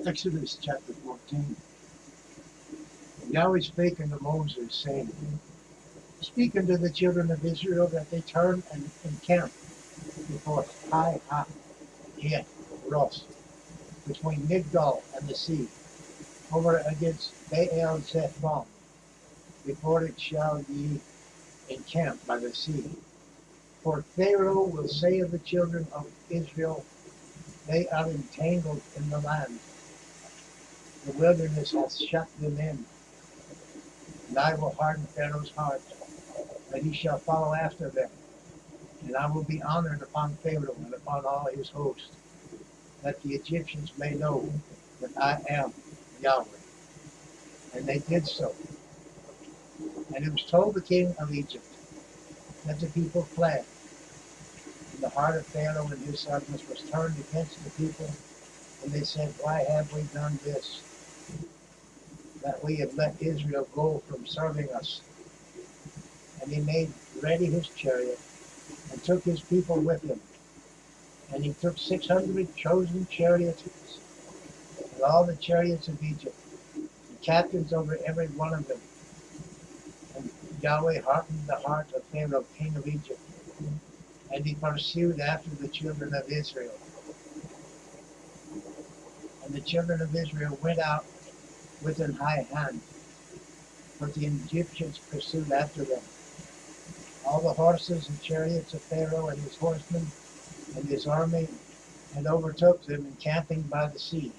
Exodus chapter 14. Yahweh spake unto Moses, saying, Speak unto the children of Israel that they turn and encamp before Pi Hahiroth, Ross, between Migdol and the sea, over against Baal Zephon, before it shall ye encamp by the sea. For Pharaoh will say of the children of Israel, They are entangled in the land. The wilderness hath shut them in. And I will harden Pharaoh's heart, that he shall follow after them. And I will be honored upon Pharaoh and upon all his host, that the Egyptians may know that I am Yahweh. And they did so. And it was told the king of Egypt that the people fled. And the heart of Pharaoh and his servants was turned against the people. And they said, Why have we done this? That we have let Israel go from serving us. And he made ready his chariot and took his people with him. And he took 600 chosen charioteers and all the chariots of Egypt, and captains over every one of them. And Yahweh hardened the heart of Pharaoh, king of Egypt, and he pursued after the children of Israel. And the children of Israel went out with an high hand, but the Egyptians pursued after them. All the horses and chariots of Pharaoh and his horsemen and his army, and overtook them encamping by the sea,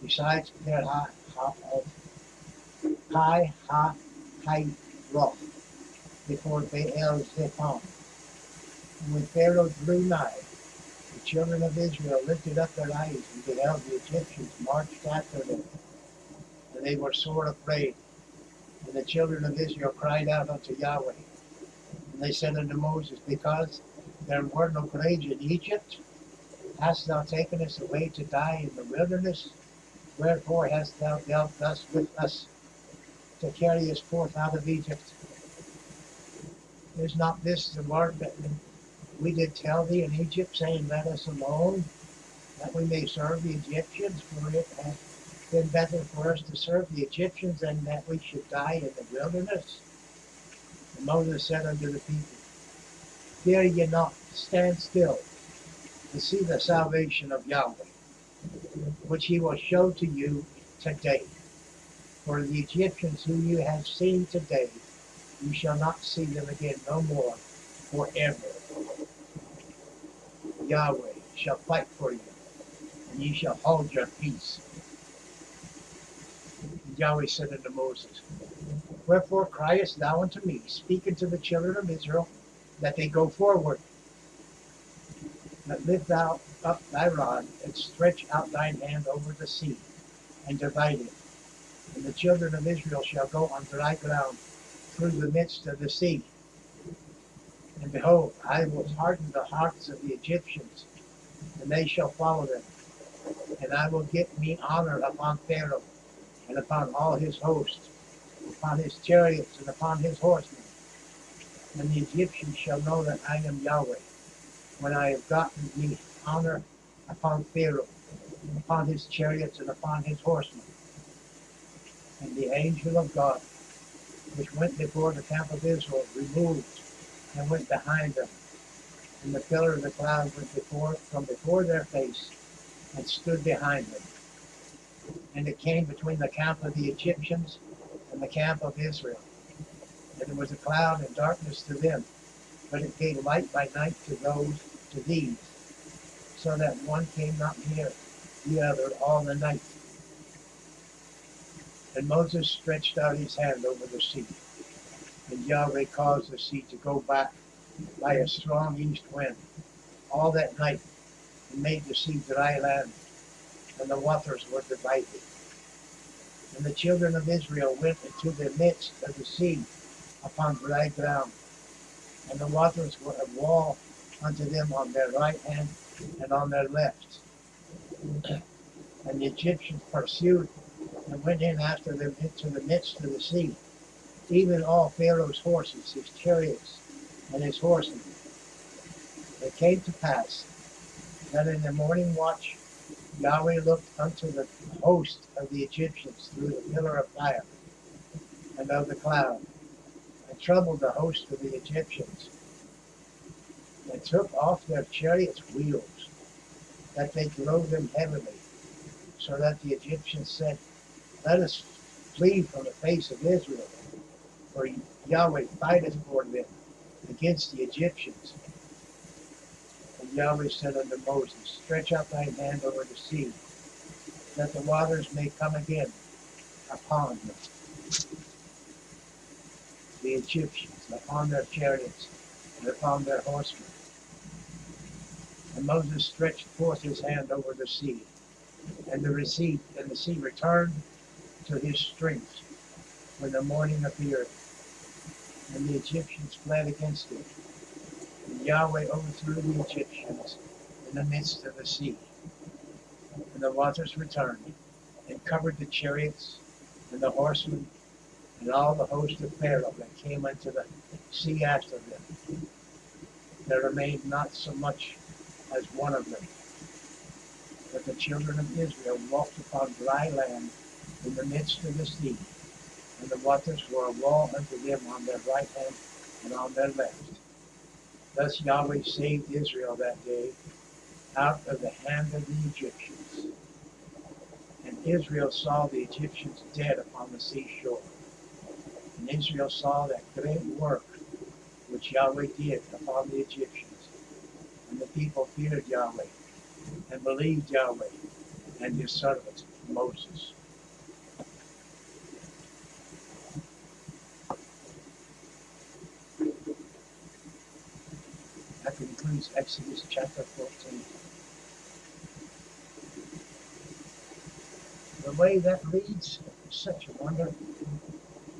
besides Pi Hahiroth, before Baal Zephon. And when Pharaoh drew nigh, the children of Israel lifted up their eyes and beheld the Egyptians marched after them, and they were sore afraid. And the children of Israel cried out unto Yahweh. And they said unto Moses, Because there were no graves in Egypt, hast thou taken us away to die in the wilderness? Wherefore hast thou dealt thus with us, to carry us forth out of Egypt? Is not this the word that we did tell thee in Egypt, saying, Let us alone, that we may serve the Egyptians? For it hath been better for us to serve the Egyptians than that we should die in the wilderness. And Moses said unto the people, Fear ye not, stand still, to see the salvation of Yahweh, which he will show to you today. For the Egyptians whom you have seen today, you shall not see them again no more forever. Yahweh shall fight for you, and ye shall hold your peace. And Yahweh said unto Moses, Wherefore criest thou unto me? Speak unto the children of Israel, that they go forward. But lift thou up thy rod, and stretch out thine hand over the sea, and divide it. And the children of Israel shall go on dry ground through the midst of the sea. And behold, I will harden the hearts of the Egyptians, and they shall follow them. And I will get me honor upon Pharaoh, and upon all his hosts, upon his chariots, and upon his horsemen. And the Egyptians shall know that I am Yahweh, when I have gotten me honor upon Pharaoh, upon his chariots, and upon his horsemen. And the angel of God, which went before the camp of Israel, removed and went behind them. And the pillar of the cloud went from before their face, and stood behind them. And it came between the camp of the Egyptians and the camp of Israel. And it was a cloud and darkness to them, but it gave light by night to these, so that one came not near the other all the night. And Moses stretched out his hand over the sea, and Yahweh caused the sea to go back by a strong east wind all that night, and made the sea dry land, and the waters were divided. And the children of Israel went into the midst of the sea upon dry ground, and the waters were a wall unto them on their right hand and on their left. And the Egyptians pursued and went in after them into the midst of the sea, even all Pharaoh's horses, his chariots, and his horsemen. It came to pass that in the morning watch Yahweh looked unto the host of the Egyptians through the pillar of fire and of the cloud, and troubled the host of the Egyptians, and took off their chariots' wheels, that they drove them heavily, so that the Egyptians said, Let us flee from the face of Israel, for Yahweh fighteth for them against the Egyptians. And Yahweh said unto Moses, Stretch out thine hand over the sea, that the waters may come again upon the Egyptians, upon their chariots, and upon their horsemen. And Moses stretched forth his hand over the sea, and the sea returned to his strength when the morning appeared, and the Egyptians fled against it. And Yahweh overthrew the Egyptians in the midst of the sea. And the waters returned, and covered the chariots, and the horsemen, and all the host of Pharaoh that came into the sea after them. There remained not so much as one of them. But the children of Israel walked upon dry land in the midst of the sea, and the waters were a wall unto them on their right hand and on their left. Thus Yahweh saved Israel that day out of the hand of the Egyptians. And Israel saw the Egyptians dead upon the seashore. And Israel saw that great work which Yahweh did upon the Egyptians. And the people feared Yahweh, and believed Yahweh and his servant Moses. That concludes Exodus chapter 14. The way that reads is such a wonder.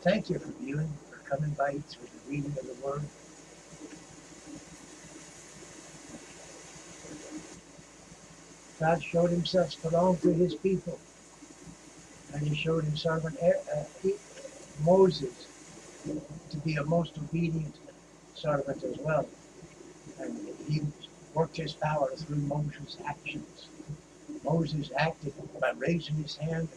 Thank you for viewing, for coming by through the reading of the Word. God showed himself strong to his people, and he showed his servant Moses to be a most obedient servant as well. And he worked his power through Moses' actions. Moses acted by raising his hand,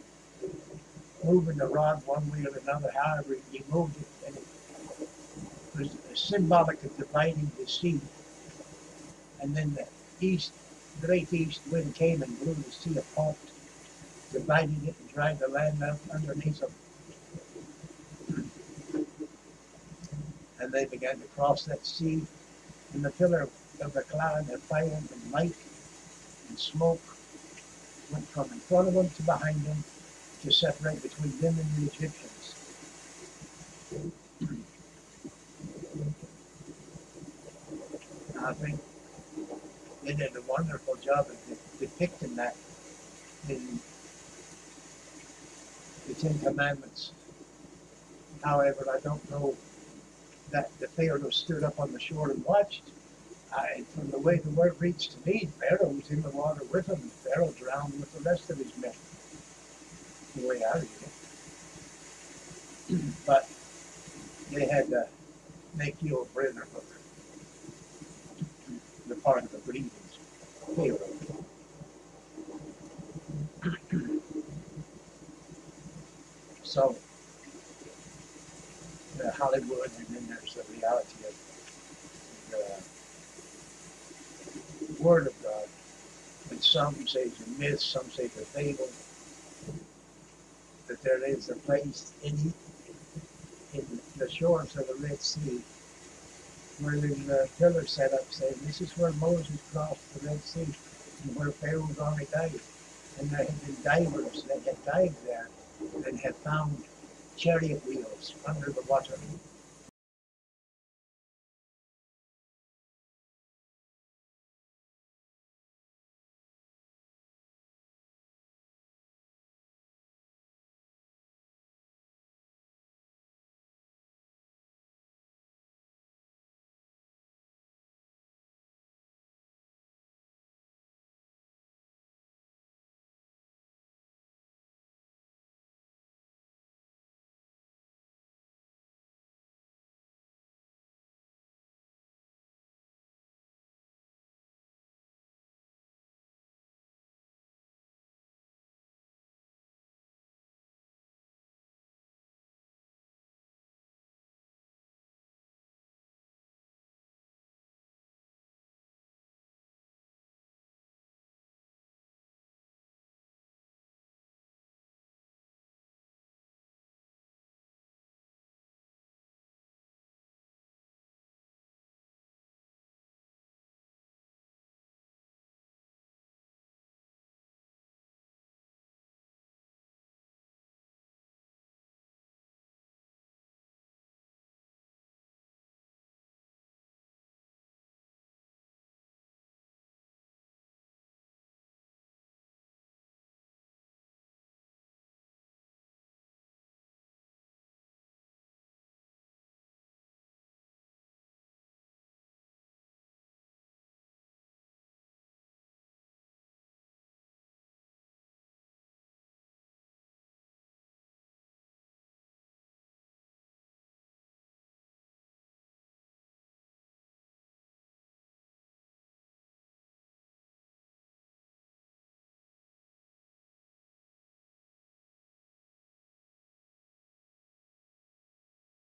moving the rod one way or another, however he moved it, and it was symbolic of dividing the sea. And then the great east wind came and blew the sea apart, dividing it and dried the land out underneath them. And they began to cross that sea, and the pillar of the cloud and fire and light and smoke went from in front of them to behind them to separate between them and the Egyptians. I think they did a wonderful job of depicting that in the Ten Commandments. However, I don't know that the Pharaoh stood up on the shore and watched. From the way the word reads to me, Pharaoh was in the water with him, and Pharaoh drowned with the rest of his men. The way I read it. But they had to make you a prisoner for the part of the breathing. Pharaoh. So, Hollywood, and then there's the reality of the Word of God. And some say it's a myth, some say it's a fable, that there is a place in the shores of the Red Sea where there's a pillar set up saying this is where Moses crossed the Red Sea and where Pharaoh's army died. And there had been divers that had dived there and had found chariot wheels under the water.